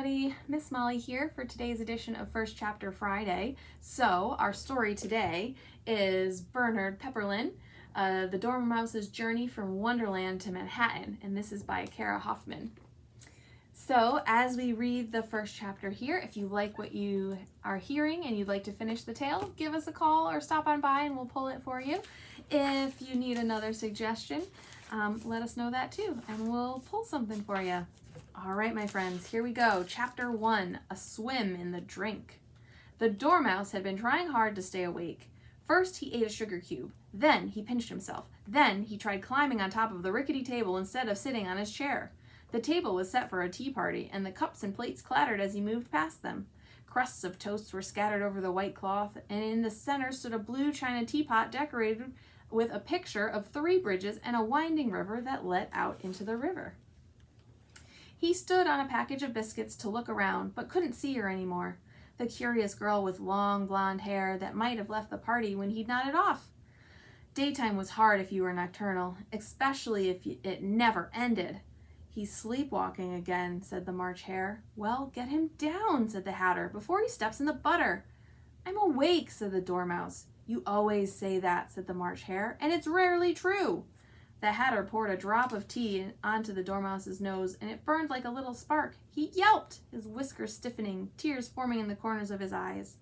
everybody, Miss Molly here for today's edition of First Chapter Friday. So our story today is Bernard Pepperlin, the Dormouse's journey from Wonderland to Manhattan, and this is by Cara Hoffman. So as we read the first chapter here, if you like what you are hearing and you'd like to finish the tale, give us a call or stop on by and we'll pull it for you. If you need another suggestion, let us know that too, and we'll pull something for you. All right, my friends, here we go. Chapter 1, A Swim in the Drink. The Dormouse had been trying hard to stay awake. First, he ate a sugar cube. Then, he pinched himself. Then, he tried climbing on top of the rickety table instead of sitting on his chair. The table was set for a tea party, and the cups and plates clattered as he moved past them. Crusts of toast were scattered over the white cloth, and in the center stood a blue china teapot decorated with a picture of 3 bridges and a winding river that led out into the river. He stood on a package of biscuits to look around, but couldn't see her anymore, the curious girl with long blonde hair that might have left the party when he'd nodded off. Daytime was hard if you were nocturnal, especially if it never ended. He's sleepwalking again, said the March Hare. Well, get him down, said the Hatter, before he steps in the butter. I'm awake, said the Dormouse. You always say that, said the March Hare, and it's rarely true. The Hatter poured a drop of tea onto the Dormouse's nose, and it burned like a little spark. He yelped, his whiskers stiffening, tears forming in the corners of his eyes.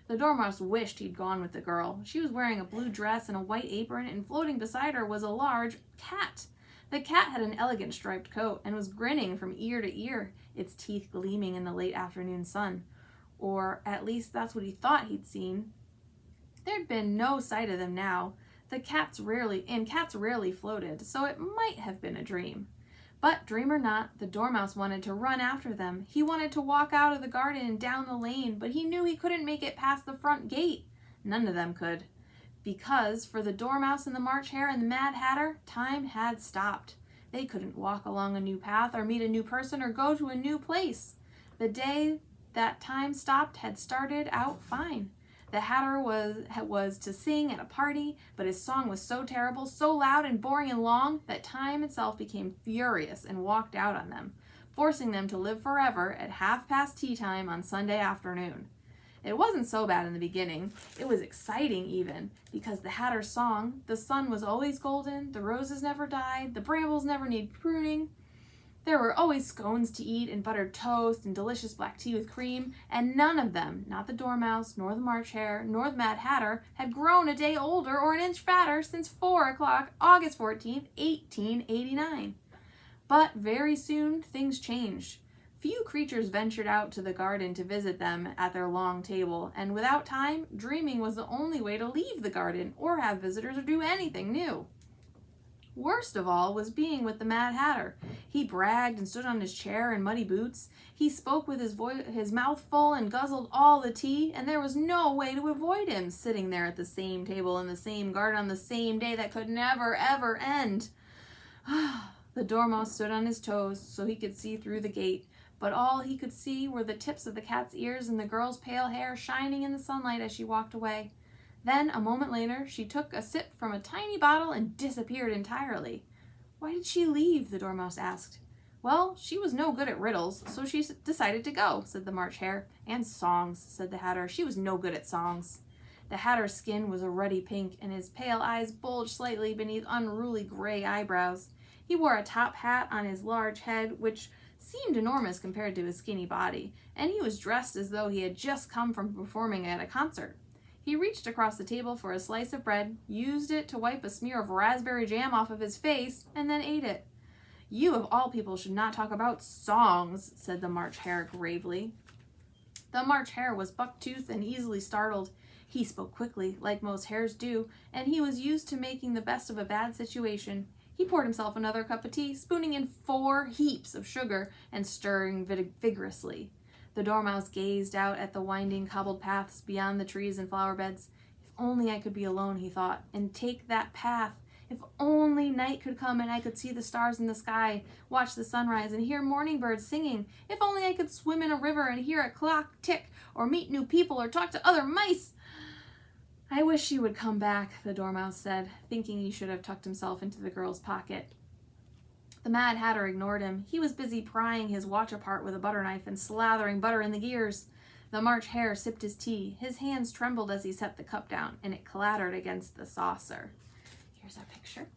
The Dormouse wished he'd gone with the girl. She was wearing a blue dress and a white apron, and floating beside her was a large cat. The cat had an elegant striped coat and was grinning from ear to ear, its teeth gleaming in the late afternoon sun. Or at least that's what he thought he'd seen. There'd been no sight of them now. Cats rarely floated, so it might have been a dream. But dream or not, the Dormouse wanted to run after them. He wanted to walk out of the garden and down the lane, but he knew he couldn't make it past the front gate. None of them could. Because for the Dormouse and the March Hare and the Mad Hatter, time had stopped. They couldn't walk along a new path or meet a new person or go to a new place. The day that time stopped had started out fine. The Hatter was to sing at a party, but his song was so terrible, so loud and boring and long, that time itself became furious and walked out on them, forcing them to live forever at 1/2 tea time on Sunday afternoon. It wasn't so bad in the beginning. It was exciting even, because the Hatter's song, the sun was always golden, the roses never died, the brambles never need pruning. There were always scones to eat and buttered toast and delicious black tea with cream, and none of them, not the Dormouse, nor the March Hare, nor the Mad Hatter, had grown a day older or an inch fatter since 4 o'clock, August 14th, 1889. But very soon things changed. Few creatures ventured out to the garden to visit them at their long table, and without time, dreaming was the only way to leave the garden or have visitors or do anything new. Worst of all was being with the Mad Hatter. He bragged and stood on his chair in muddy boots. He spoke with his mouth full and guzzled all the tea, and there was no way to avoid him, sitting there at the same table in the same garden on the same day that could never, ever end. The Dormouse stood on his toes so he could see through the gate, but all he could see were the tips of the cat's ears and the girl's pale hair shining in the sunlight as she walked away. Then, a moment later, she took a sip from a tiny bottle and disappeared entirely. Why did she leave? The Dormouse asked. Well, she was no good at riddles, so she decided to go, said the March Hare. And songs, said the Hatter. She was no good at songs. The Hatter's skin was a ruddy pink, and his pale eyes bulged slightly beneath unruly gray eyebrows. He wore a top hat on his large head, which seemed enormous compared to his skinny body, and he was dressed as though he had just come from performing at a concert. He reached across the table for a slice of bread, used it to wipe a smear of raspberry jam off of his face, and then ate it. You of all people should not talk about songs, said the March Hare gravely. The March Hare was buck-toothed and easily startled. He spoke quickly, like most hares do, and he was used to making the best of a bad situation. He poured himself another cup of tea, spooning in 4 heaps of sugar and stirring vigorously. The Dormouse gazed out at the winding cobbled paths beyond the trees and flower beds. If only I could be alone, he thought, and take that path. If only night could come and I could see the stars in the sky, watch the sunrise, and hear morning birds singing. If only I could swim in a river and hear a clock tick, or meet new people, or talk to other mice. I wish she would come back, the Dormouse said, thinking he should have tucked himself into the girl's pocket. The Mad Hatter ignored him. He was busy prying his watch apart with a butter knife and slathering butter in the gears. The March Hare sipped his tea. His hands trembled as he set the cup down, and it clattered against the saucer. Here's our picture.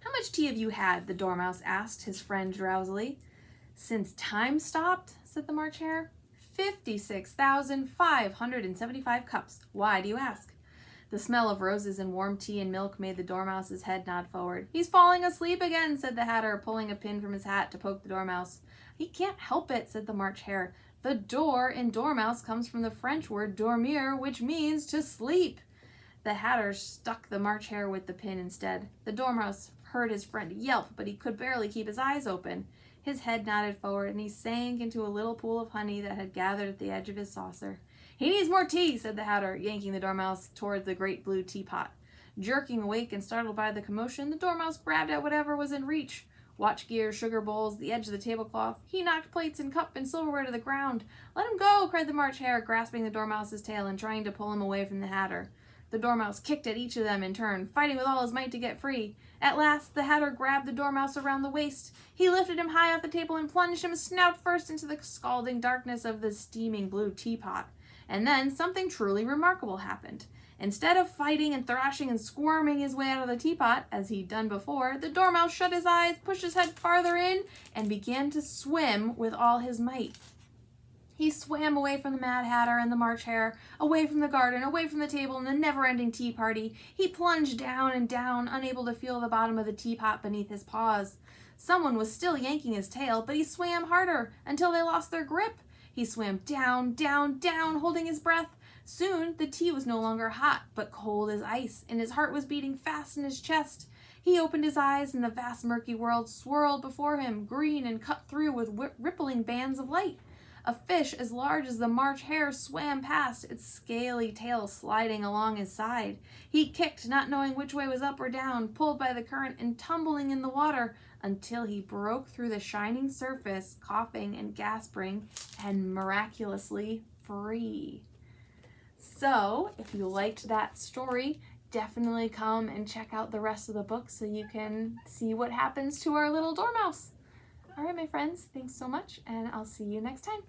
How much tea have you had? The Dormouse asked his friend drowsily. Since time stopped, said the March Hare. 56,575 cups. Why do you ask? The smell of roses and warm tea and milk made the Dormouse's head nod forward. He's falling asleep again, said the Hatter, pulling a pin from his hat to poke the Dormouse. He can't help it, said the March Hare. The door in Dormouse comes from the French word dormir, which means to sleep. The Hatter stuck the March Hare with the pin instead. The Dormouse heard his friend yelp, but he could barely keep his eyes open. His head nodded forward, and he sank into a little pool of honey that had gathered at the edge of his saucer. He needs more tea, said the Hatter, yanking the Dormouse toward the great blue teapot. Jerking awake and startled by the commotion, the Dormouse grabbed at whatever was in reach. Watch gear, sugar bowls, the edge of the tablecloth. He knocked plates and cup and silverware to the ground. Let him go, cried the March Hare, grasping the Dormouse's tail and trying to pull him away from the Hatter. The Dormouse kicked at each of them in turn, fighting with all his might to get free. At last, the Hatter grabbed the Dormouse around the waist. He lifted him high off the table and plunged him snout first into the scalding darkness of the steaming blue teapot. And then something truly remarkable happened. Instead of fighting and thrashing and squirming his way out of the teapot, as he'd done before, the Dormouse shut his eyes, pushed his head farther in, and began to swim with all his might. He swam away from the Mad Hatter and the March Hare, away from the garden, away from the table and the never-ending tea party. He plunged down and down, unable to feel the bottom of the teapot beneath his paws. Someone was still yanking his tail, but he swam harder until they lost their grip. He swam down, down, down, holding his breath. Soon the tea was no longer hot, but cold as ice, and his heart was beating fast in his chest. He opened his eyes, and the vast murky world swirled before him, green and cut through with rippling bands of light. A fish as large as the March Hare swam past, its scaly tail sliding along his side. He kicked, not knowing which way was up or down, pulled by the current and tumbling in the water, until he broke through the shining surface, coughing and gasping, and miraculously free. So, if you liked that story, definitely come and check out the rest of the book so you can see what happens to our little Dormouse. All right, my friends, thanks so much, and I'll see you next time.